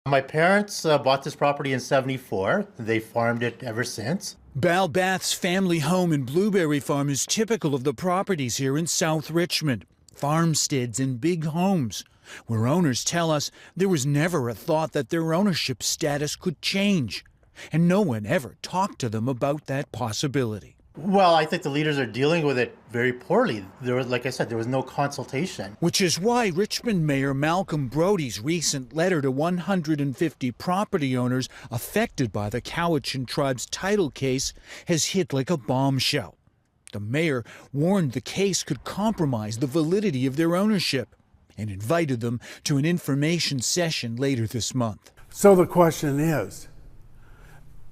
My parents bought this property in '74. They farmed it ever since. Bal Bath's family home in Blueberry Farm is typical of the properties here in South Richmond. Farmsteads and big homes, where owners tell us there was never a thought that their ownership status could change. And no one ever talked to them about that possibility. Well, I think the leaders are dealing with it very poorly. There was, like I said, there was no consultation. Which is why Richmond Mayor Malcolm Brodie's recent letter to 150 property owners affected by the Cowichan tribe's title case has hit like a bombshell. The mayor warned the case could compromise the validity of their ownership and invited them to an information session later this month. So the question is,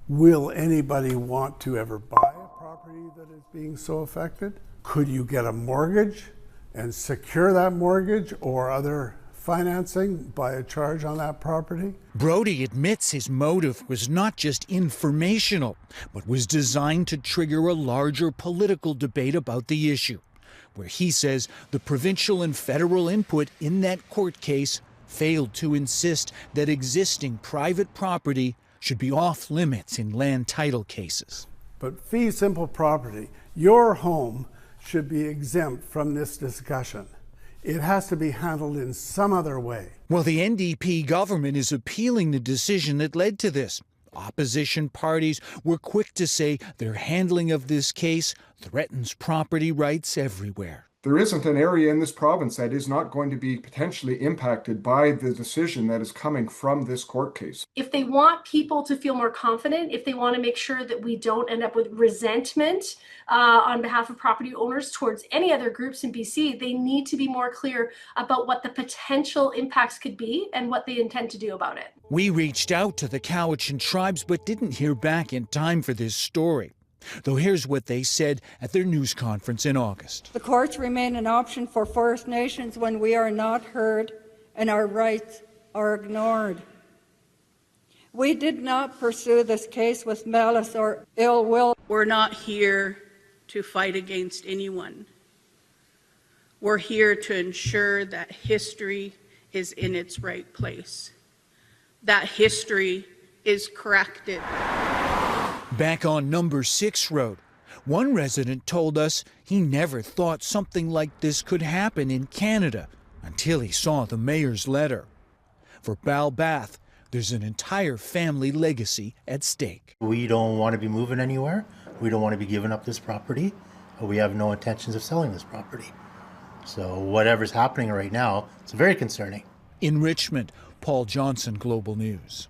will anybody want to ever buy a property that is being so affected? Could you get a mortgage and secure that mortgage or other financing by a charge on that property? Brodie admits his motive was not just informational, but was designed to trigger a larger political debate about the issue, where he says the provincial and federal input in that court case failed to insist that existing private property should be off limits in land title cases. But fee simple property, your home, should be exempt from this discussion. It has to be handled in some other way. Well, the NDP government is appealing the decision that led to this. Opposition parties were quick to say their handling of this case threatens property rights everywhere. There isn't an area in this province that is not going to be potentially impacted by the decision that is coming from this court case. If they want people to feel more confident, if they want to make sure that we don't end up with resentment on behalf of property owners towards any other groups in BC, they need to be more clear about what the potential impacts could be and what they intend to do about it. We reached out to the Cowichan tribes but didn't hear back in time for this story. Though here's what they said at their news conference in August. The courts remain an option for First Nations when we are not heard and our rights are ignored. We did not pursue this case with malice or ill will. We're not here to fight against anyone. We're here to ensure that history is in its right place, that history is corrected. Back on Number 6 Road, one resident told us he never thought something like this could happen in Canada until he saw the mayor's letter. For Bal Bath, there's an entire family legacy at stake. We don't want to be moving anywhere. We don't want to be giving up this property. We have no intentions of selling this property. So whatever's happening right now, it's very concerning. In Richmond, Paul Johnson, Global News.